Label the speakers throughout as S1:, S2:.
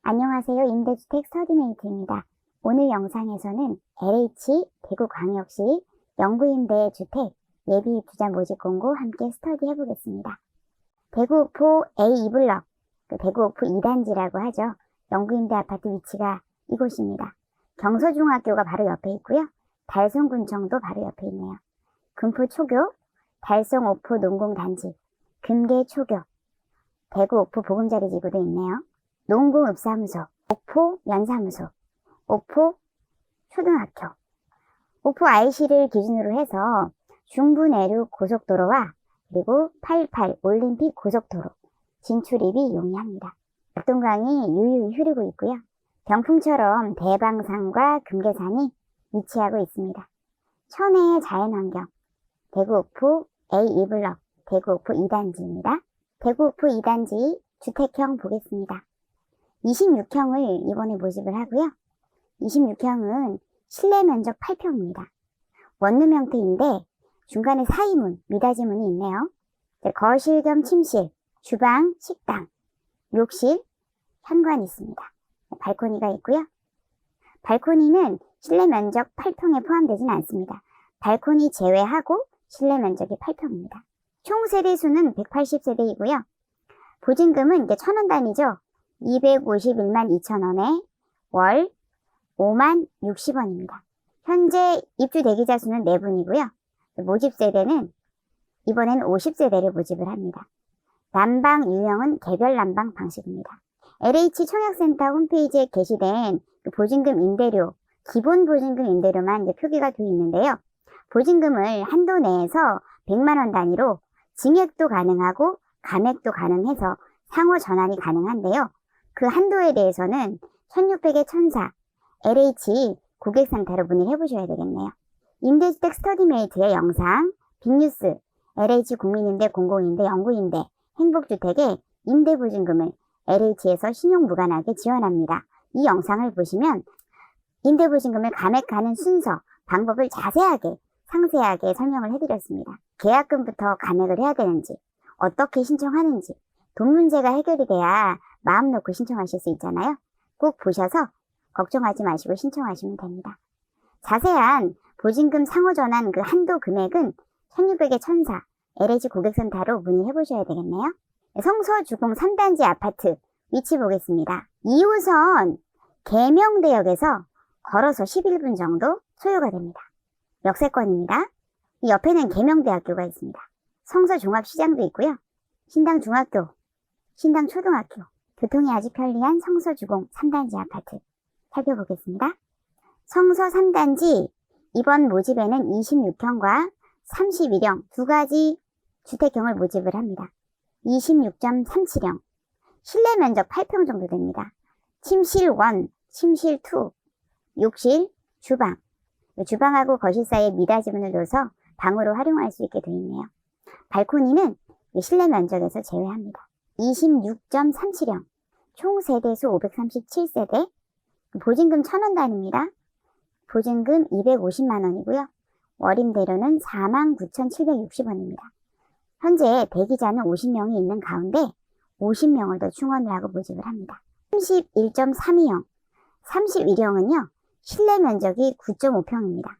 S1: 안녕하세요. 임대주택 스터디메이트입니다. 오늘 영상에서는 LH 대구광역시 영구임대 주택 예비 입주자 모집 공고 함께 스터디 해보겠습니다. 대구옥포 A2블럭, 대구옥포 2단지라고 하죠. 영구임대 아파트 위치가 이곳입니다. 경서중학교가 바로 옆에 있고요. 달성군청도 바로 옆에 있네요. 금포초교, 달성옥포 농공단지, 금계초교, 대구옥포 보금자리지구도 있네요. 농공읍사무소, 옥포 연사무소, 옥포 초등학교, 옥포 IC를 기준으로 해서 중부내륙 고속도로와 그리고 88 올림픽 고속도로 진출입이 용이합니다. 낙동강이 유유히 흐르고 있고요. 병풍처럼 대방산과 금계산이 위치하고 있습니다. 천혜의 자연환경, 대구옥포 A2블럭, 대구옥포 2단지입니다. 대구옥포 2단지 주택형 보겠습니다. 26형을 이번에 모집을 하고요. 26형은 실내 면적 8평입니다. 원룸 형태인데 중간에 사이문, 미닫이문이 있네요. 거실 겸 침실, 주방, 식당, 욕실, 현관이 있습니다. 발코니가 있고요. 발코니는 실내 면적 8평에 포함되진 않습니다. 발코니 제외하고 실내 면적이 8평입니다. 총 세대수는 180세대이고요. 보증금은 이게 1,000원 단위죠. 251만 2천원에 월 5만 60원입니다. 현재 입주 대기자 수는 4분이고요. 모집 세대는 이번엔 50세대를 모집을 합니다. 난방 유형은 개별 난방 방식입니다. LH 청약센터 홈페이지에 게시된 보증금 임대료, 기본 보증금 임대료만 이제 표기가 되어 있는데요. 보증금을 한도 내에서 100만원 단위로 증액도 가능하고 감액도 가능해서 상호 전환이 가능한데요. 그 한도에 대해서는 1600에 1004 LH 고객센터로 문의를 해보셔야 되겠네요. 임대주택 스터디메이트의 영상, 빅뉴스, LH 국민임대, 공공임대, 영구임대, 행복주택의 임대보증금을 LH에서 신용무관하게 지원합니다. 이 영상을 보시면 임대보증금을 감액하는 순서, 방법을 자세하게, 상세하게 설명을 해드렸습니다. 계약금부터 감액을 해야 되는지, 어떻게 신청하는지, 돈 문제가 해결이 돼야 마음 놓고 신청하실 수 있잖아요. 꼭 보셔서 걱정하지 마시고 신청하시면 됩니다. 자세한 보증금 상호전환 그 한도 금액은 1600에 1004 LH 고객센터로 문의해 보셔야 되겠네요. 성서주공 3단지 아파트 위치 보겠습니다. 2호선 계명대역에서 걸어서 11분 정도 소요가 됩니다. 역세권입니다. 이 옆에는 계명대학교가 있습니다. 성서종합시장도 있고요. 신당중학교, 신당초등학교, 교통이 아주 편리한 성서주공 3단지 아파트 살펴보겠습니다. 성서 3단지 이번 모집에는 26형과 31형 두 가지 주택형을 모집을 합니다. 26.37형, 실내 면적 8평 정도 됩니다. 침실 1, 침실 2, 욕실, 주방, 주방하고 거실 사이에 미닫이문을 둬서 방으로 활용할 수 있게 되어 있네요. 발코니는 실내 면적에서 제외합니다. 26.37형, 총 세대수 537세대, 보증금 1,000원 단위입니다. 보증금 250만원이고요. 월임대료는 49,760원입니다. 현재 대기자는 50명이 있는 가운데 50명을 더 충원을 하고 모집을 합니다. 31.32형, 31형은요, 실내 면적이 9.5평입니다.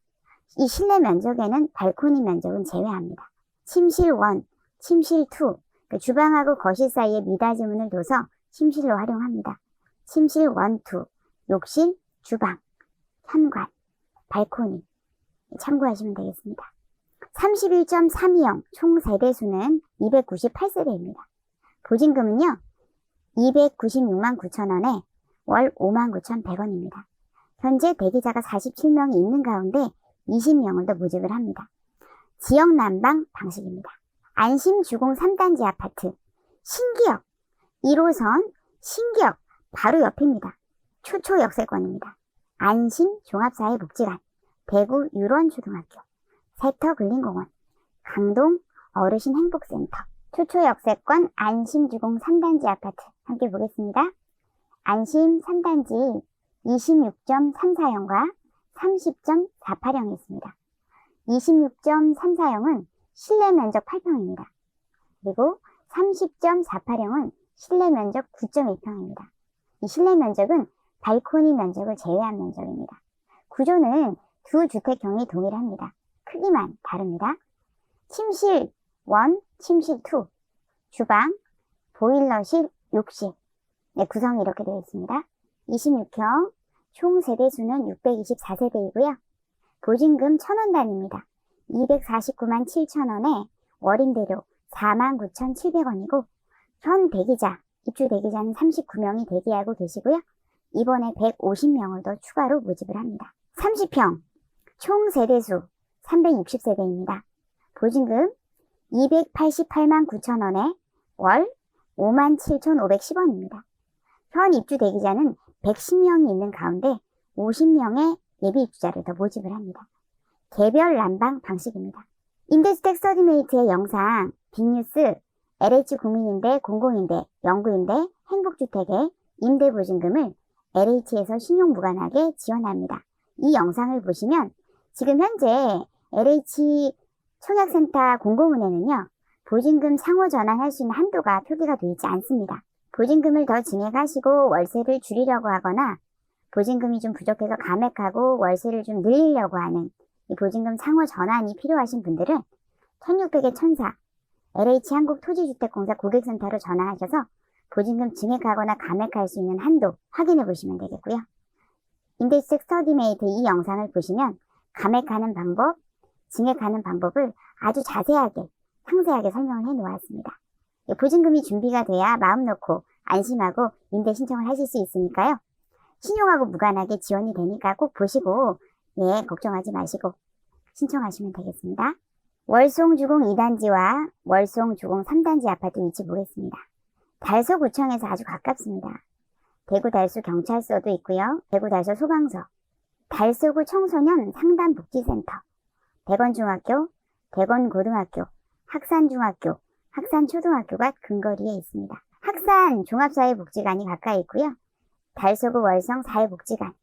S1: 이 실내 면적에는 발코니 면적은 제외합니다. 침실 1, 침실 2, 주방하고 거실 사이에 미닫이문을 둬서 침실로 활용합니다. 침실 1, 2, 욕실, 주방, 현관, 발코니 참고하시면 되겠습니다. 31.32형 총 세대수는 298세대입니다. 보증금은요 296만 9천원에 월 59,100원입니다. 현재 대기자가 47명이 있는 가운데 20명을 더 모집을 합니다. 지역 난방 방식입니다. 안심주공 3단지 아파트 신기역 1호선 신기역 바로 옆입니다. 초초 역세권입니다. 안심 종합사회복지관, 대구 유런초등학교, 세터근린공원, 강동 어르신 행복센터, 초초 역세권 안심주공 3단지 아파트 함께 보겠습니다. 안심 3단지 26.34형과 30.48형이 있습니다. 26.34형은 실내 면적 8평입니다. 그리고 30.48형은 실내 면적 9.2평입니다. 이 실내 면적은 발코니 면적을 제외한 면적입니다. 구조는 두 주택형이 동일합니다. 크기만 다릅니다. 침실 1, 침실 2, 주방, 보일러실, 욕실. 네, 구성이 이렇게 되어 있습니다. 26형, 총 세대수는 624세대이고요. 보증금 1,000원 단위입니다. 249만 7천원에 월임대료 49,700원이고 현 대기자, 입주 대기자는 39명이 대기하고 계시고요. 이번에 150명을 더 추가로 모집을 합니다. 30평, 총 세대수 360세대입니다. 보증금 288만 9천원에 월 57,510원입니다. 현 입주 대기자는 110명이 있는 가운데 50명의 예비 입주자를 더 모집을 합니다. 개별 난방 방식입니다. 임대주택 스터디메이트의 영상, 빅뉴스, LH 국민임대, 공공임대, 영구임대, 행복주택의 임대보증금을 LH에서 신용 무관하게 지원합니다. 이 영상을 보시면 지금 현재 LH 청약센터 공고문에는요, 보증금 상호 전환할 수 있는 한도가 표기가 되어 있지 않습니다. 보증금을 더 증액하시고 월세를 줄이려고 하거나 보증금이 좀 부족해서 감액하고 월세를 좀 늘리려고 하는 이 보증금 상호 전환이 필요하신 분들은 1600의 1004 LH 한국토지주택공사 고객센터로 전화하셔서 보증금 증액하거나 감액할 수 있는 한도 확인해 보시면 되겠고요. 임대주택 스터디메이트 이 영상을 보시면 감액하는 방법, 증액하는 방법을 아주 자세하게, 상세하게 설명을 해 놓았습니다. 보증금이 준비가 돼야 마음 놓고 안심하고 임대 신청을 하실 수 있으니까요. 신용하고 무관하게 지원이 되니까 꼭 보시고 걱정하지 마시고 신청하시면 되겠습니다. 월송주공 2단지와 월송주공 3단지 아파트 위치 보겠습니다. 달서구청에서 아주 가깝습니다. 대구 달서 경찰서도 있고요. 대구 달서 소방서, 달서구 청소년 상담복지센터, 대건중학교, 대건고등학교, 학산중학교, 학산초등학교가 근거리에 있습니다. 학산 종합사회복지관이 가까이 있고요. 달서구 월성 사회복지관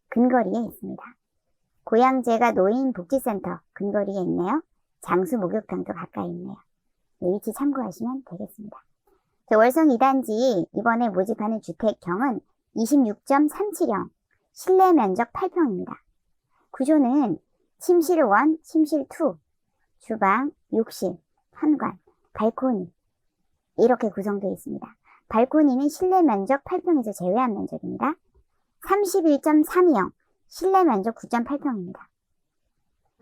S1: 근거리에 있습니다. 고양제가 노인복지센터 근거리에 있네요. 장수 목욕탕도 가까이 있네요. 위치 참고하시면 되겠습니다. 월성 2단지 이번에 모집하는 주택형은 26.37형, 실내 면적 8평입니다. 구조는 침실 1, 침실 2, 주방, 욕실, 현관, 발코니 이렇게 구성되어 있습니다. 발코니는 실내 면적 8평에서 제외한 면적입니다. 31.32형, 실내 면적 9.8평입니다.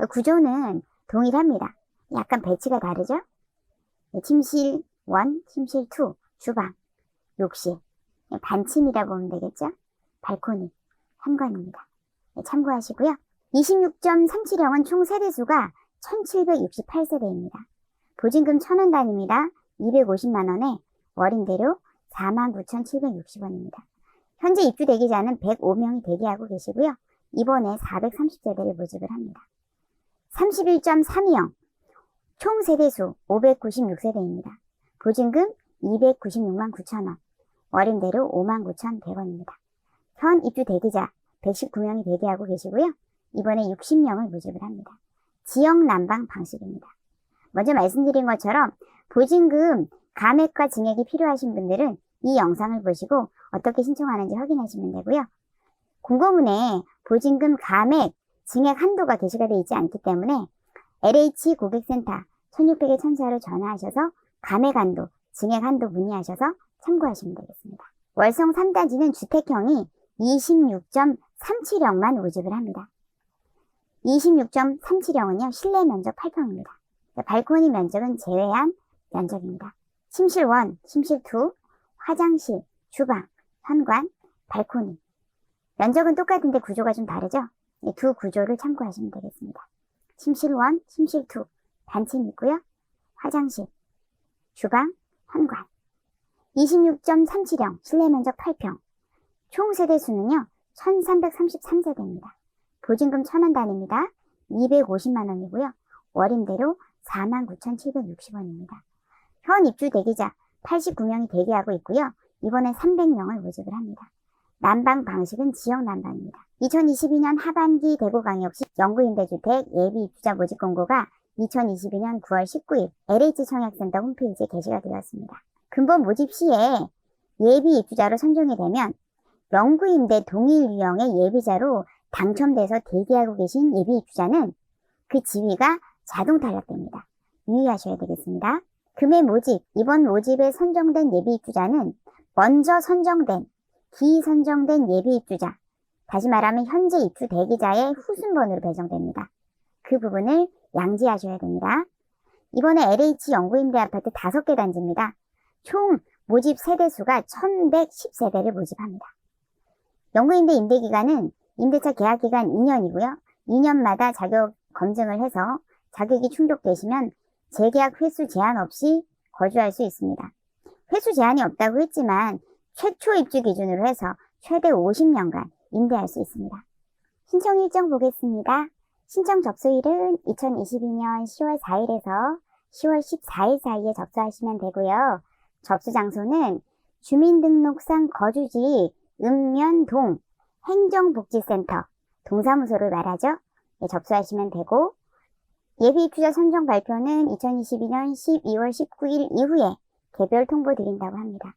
S1: 구조는 동일합니다. 약간 배치가 다르죠? 침실 1, 침실 2, 주방, 욕실, 반침이라고 보면 되겠죠? 발코니, 현관입니다. 참고하시고요. 26.37형은 총 세대수가 1768세대입니다. 보증금 1,000원 단위입니다. 250만원에 월임대료 49,760원입니다. 현재 입주 대기자는 105명이 대기하고 계시고요. 이번에 430세대를 모집을 합니다. 31.32형, 총 세대수 596세대입니다. 보증금 296만 9천원, 월임대료 59,100원입니다. 현 입주 대기자 119명이 대기하고 계시고요. 이번에 60명을 모집을 합니다. 지역 난방 방식입니다. 먼저 말씀드린 것처럼 보증금 감액과 증액이 필요하신 분들은 이 영상을 보시고 어떻게 신청하는지 확인하시면 되고요. 공고문에 보증금 감액, 증액 한도가 게시가 되어 있지 않기 때문에 LH 고객센터 1600의 1004로 전화하셔서 감액 한도, 증액 한도 문의하셔서 참고하시면 되겠습니다. 월성 3단지는 주택형이 26.37형만 모집을 합니다. 26.37형은요, 실내 면적 8평입니다. 발코니 면적은 제외한 면적입니다. 침실 1, 침실 2, 화장실, 주방, 현관, 발코니. 면적은 똑같은데 구조가 좀 다르죠? 이 두 구조를 참고하시면 되겠습니다. 침실 1, 침실 2, 단층이 있고요. 화장실, 주방, 현관. 26.37형, 실내 면적 8평. 총 세대수는요, 1333세대입니다. 보증금 1,000원 단위입니다. 250만원이고요. 월임대료 49,760원입니다. 현 입주 대기자 89명이 대기하고 있고요. 이번에 300명을 모집을 합니다. 난방 방식은 지역 난방입니다. 2022년 하반기 대구광역시 영구임대주택 예비 입주자 모집 공고가 2022년 9월 19일 LH 청약센터 홈페이지에 게시가 되었습니다. 근본 모집 시에 예비 입주자로 선정이 되면 영구임대 동일 유형의 예비자로 당첨돼서 대기하고 계신 예비 입주자는 그 지위가 자동 탈락됩니다. 유의하셔야 되겠습니다. 금해 모집, 이번 모집에 선정된 예비 입주자는 먼저 선정된, 기선정된 예비 입주자, 다시 말하면 현재 입주 대기자의 후순번으로 배정됩니다. 그 부분을 양지하셔야 됩니다. 이번에 LH 영구임대 아파트 5개 단지입니다. 총 모집 세대수가 1110세대를 모집합니다. 영구임대 임대기간은 임대차 계약기간 2년이고요. 2년마다 자격 검증을 해서 자격이 충족되시면 재계약 횟수 제한 없이 거주할 수 있습니다. 횟수 제한이 없다고 했지만 최초 입주 기준으로 해서 최대 50년간 임대할 수 있습니다. 신청 일정 보겠습니다. 신청 접수일은 2022년 10월 4일에서 10월 14일 사이에 접수하시면 되고요. 접수 장소는 주민등록상 거주지 읍면동 행정복지센터, 동사무소를 말하죠. 네, 접수하시면 되고, 예비 입주자 선정 발표는 2022년 12월 19일 이후에 개별 통보 드린다고 합니다.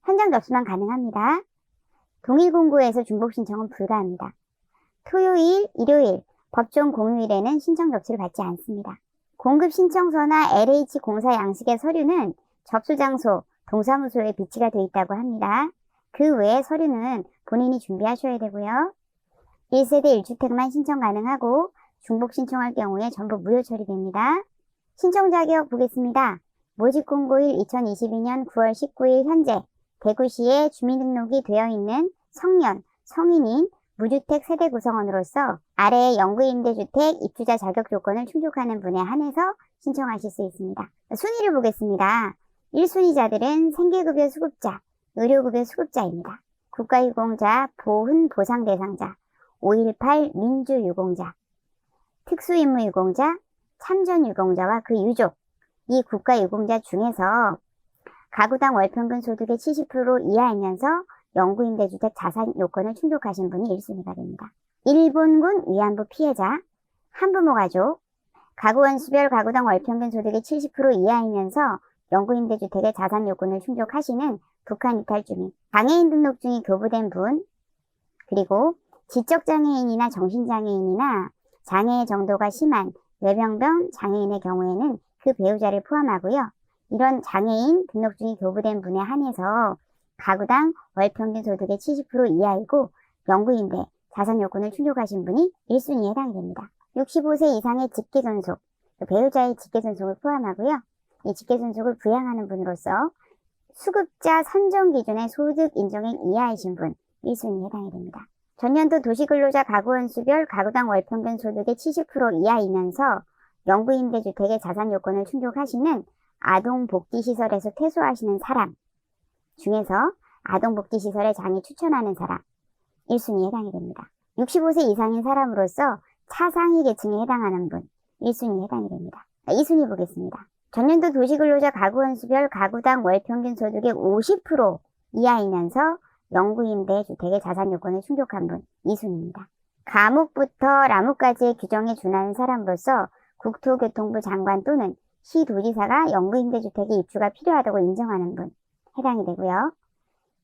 S1: 현장 접수만 가능합니다. 동일 공고에서 중복 신청은 불가합니다. 토요일, 일요일, 법정 공휴일에는 신청 접수를 받지 않습니다. 공급 신청서나 LH 공사 양식의 서류는 접수 장소, 동사무소에 비치가 되어 있다고 합니다. 그 외의 서류는 본인이 준비하셔야 되고요. 1세대 1주택만 신청 가능하고 중복 신청할 경우에 전부 무효 처리됩니다. 신청 자격 보겠습니다. 모집 공고일 2022년 9월 19일 현재 대구시에 주민등록이 되어 있는 성년, 성인인 무주택 세대 구성원으로서 아래의 영구임대주택 입주자 자격 조건을 충족하는 분에 한해서 신청하실 수 있습니다. 순위를 보겠습니다. 1순위자들은 생계급여 수급자, 의료급여 수급자입니다. 국가유공자, 보훈보상 대상자, 5.18 민주유공자, 특수임무유공자, 참전유공자와 그 유족, 이 국가유공자 중에서 가구당 월평균 소득의 70% 이하이면서 영구임대주택 자산 요건을 충족하신 분이 1순위가 됩니다. 일본군 위안부 피해자, 한부모 가족, 가구원수별 가구당 월평균 소득의 70% 이하이면서 영구임대주택의 자산 요건을 충족하시는 북한 이탈 주민, 장애인 등록증이 교부된 분, 그리고 지적장애인이나 정신장애인이나 장애의 정도가 심한 뇌병변 장애인의 경우에는 그 배우자를 포함하고요. 이런 장애인 등록증이 교부된 분에 한해서 가구당 월평균 소득의 70% 이하이고 영구임대 자산 요건을 충족하신 분이 1순위에 해당이 됩니다. 65세 이상의 직계존속, 배우자의 직계존속을 포함하고요. 이 직계존속을 부양하는 분으로서 수급자 선정 기준의 소득 인정액 이하이신 분 1순위에 해당이 됩니다. 전년도 도시근로자 가구원수별 가구당 월평균 소득의 70% 이하이면서 영구임대주택의 자산 요건을 충족하시는 아동복지시설에서 퇴소하시는 사람 중에서 아동복지시설의 장이 추천하는 사람 1순위에 해당이 됩니다. 65세 이상인 사람으로서 차상위 계층에 해당하는 분 1순위에 해당이 됩니다. 2순위 보겠습니다. 전년도 도시근로자 가구원수별 가구당 월평균 소득의 50% 이하이면서 영구임대 주택의 자산 요건을 충족한 분 2순위입니다. 가목부터 라목까지의 규정에 준하는 사람으로서 국토교통부 장관 또는 시도지사가 영구임대주택의 입주가 필요하다고 인정하는 분 해당이 되고요.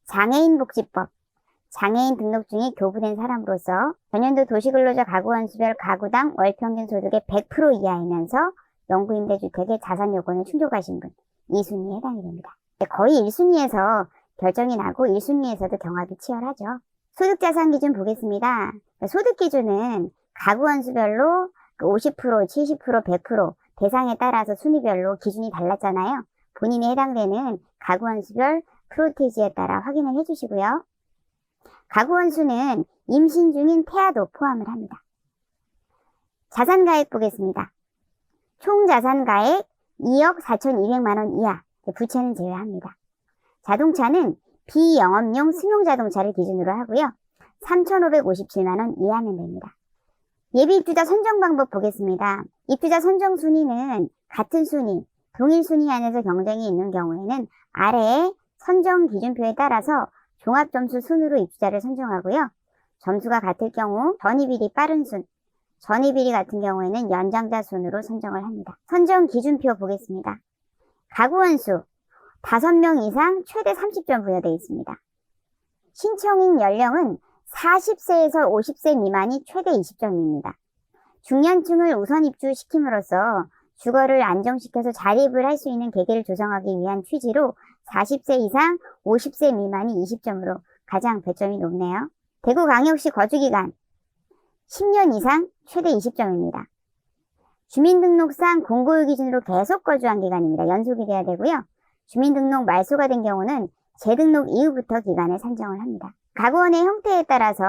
S1: 장애인복지법, 장애인 등록증이 교부된 사람으로서 전년도 도시근로자 가구원수별 가구당 월평균 소득의 100% 이하이면서 영구임대주택의 자산 요건을 충족하신 분 2순위에 해당이 됩니다. 거의 1순위에서 결정이 나고 1순위에서도 경합이 치열하죠. 소득자산 기준 보겠습니다. 소득 기준은 가구원수별로 50%, 70%, 100% 대상에 따라서 순위별로 기준이 달랐잖아요. 본인이 해당되는 가구원수별 프로테이지에 따라 확인을 해주시고요. 가구원수는 임신 중인 태아도 포함을 합니다. 자산가액 보겠습니다. 총 자산가액 2억 4,200만원 이하, 부채는 제외합니다. 자동차는 비영업용 승용자동차를 기준으로 하고요. 3,557만원 이하면 됩니다. 예비 입주자 선정 방법 보겠습니다. 입주자 선정 순위는 같은 순위, 동일 순위 안에서 경쟁이 있는 경우에는 아래의 선정 기준표에 따라서 종합점수 순으로 입주자를 선정하고요. 점수가 같을 경우 전입일이 빠른 순, 전입일이 같은 경우에는 연장자 순으로 선정을 합니다. 선정 기준표 보겠습니다. 가구원수 5명 이상 최대 30점 부여되어 있습니다. 신청인 연령은 40세에서 50세 미만이 최대 20점입니다. 중년층을 우선 입주시킴으로써 주거를 안정시켜서 자립을 할 수 있는 계기를 조성하기 위한 취지로 40세 이상 50세 미만이 20점으로 가장 배점이 높네요. 대구광역시 거주기간 10년 이상 최대 20점입니다. 주민등록상 공고일 기준으로 계속 거주한 기간입니다. 연속이 돼야 되고요. 주민등록 말소가 된 경우는 재등록 이후부터 기간을 산정을 합니다. 가구원의 형태에 따라서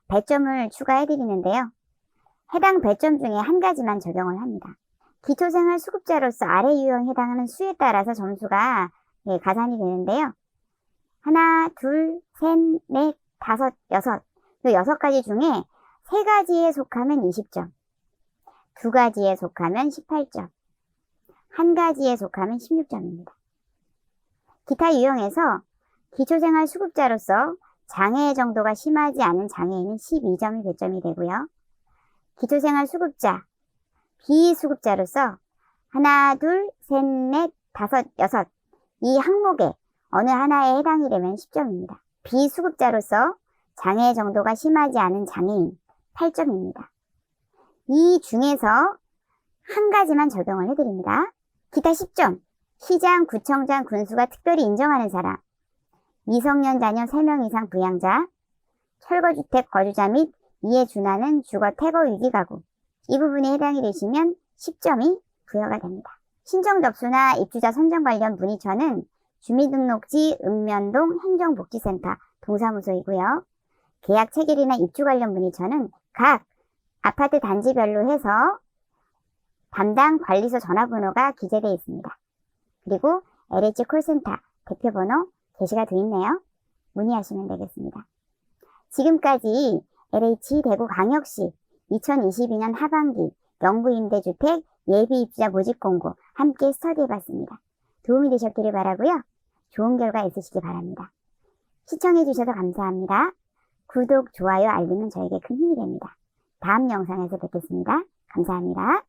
S1: 배점을 추가해드리는데요. 해당 배점 중에 한 가지만 적용을 합니다. 기초생활수급자로서 아래 유형에 해당하는 수에 따라서 점수가 가산이 되는데요. 하나, 둘, 셋, 넷, 다섯, 여섯. 이 6가지 중에 3가지에 속하면 20점, 2가지에 속하면 18점, 1가지에 속하면 16점입니다. 기타 유형에서 기초생활수급자로서 장애 정도가 심하지 않은 장애인은 12점이 배점이 되고요. 기초생활수급자, 비수급자로서 하나, 둘, 셋, 넷, 다섯, 여섯 이 항목에 어느 하나에 해당이 되면 10점입니다. 비수급자로서 장애 정도가 심하지 않은 장애인 8점입니다. 이 중에서 한 가지만 적용을 해드립니다. 기타 10점, 시장, 구청장, 군수가 특별히 인정하는 사람, 미성년 자녀 3명 이상 부양자, 철거주택 거주자 및 이에 준하는 주거 태거 위기 가구, 이 부분에 해당이 되시면 10점이 부여가 됩니다. 신청 접수나 입주자 선정 관련 문의처는 주민등록지 읍면동 행정복지센터 동사무소이고요. 계약 체결이나 입주 관련 문의처는 각 아파트 단지별로 해서 담당 관리소 전화번호가 기재되어 있습니다. 그리고 LH 콜센터 대표번호 게시가 되어 있네요. 문의하시면 되겠습니다. 지금까지 LH 대구광역시 2022년 하반기 영구임대주택 예비입주자 모집공고 함께 스터디해봤습니다. 도움이 되셨기를 바라고요. 좋은 결과 있으시기 바랍니다. 시청해주셔서 감사합니다. 구독, 좋아요, 알림은 저에게 큰 힘이 됩니다. 다음 영상에서 뵙겠습니다. 감사합니다.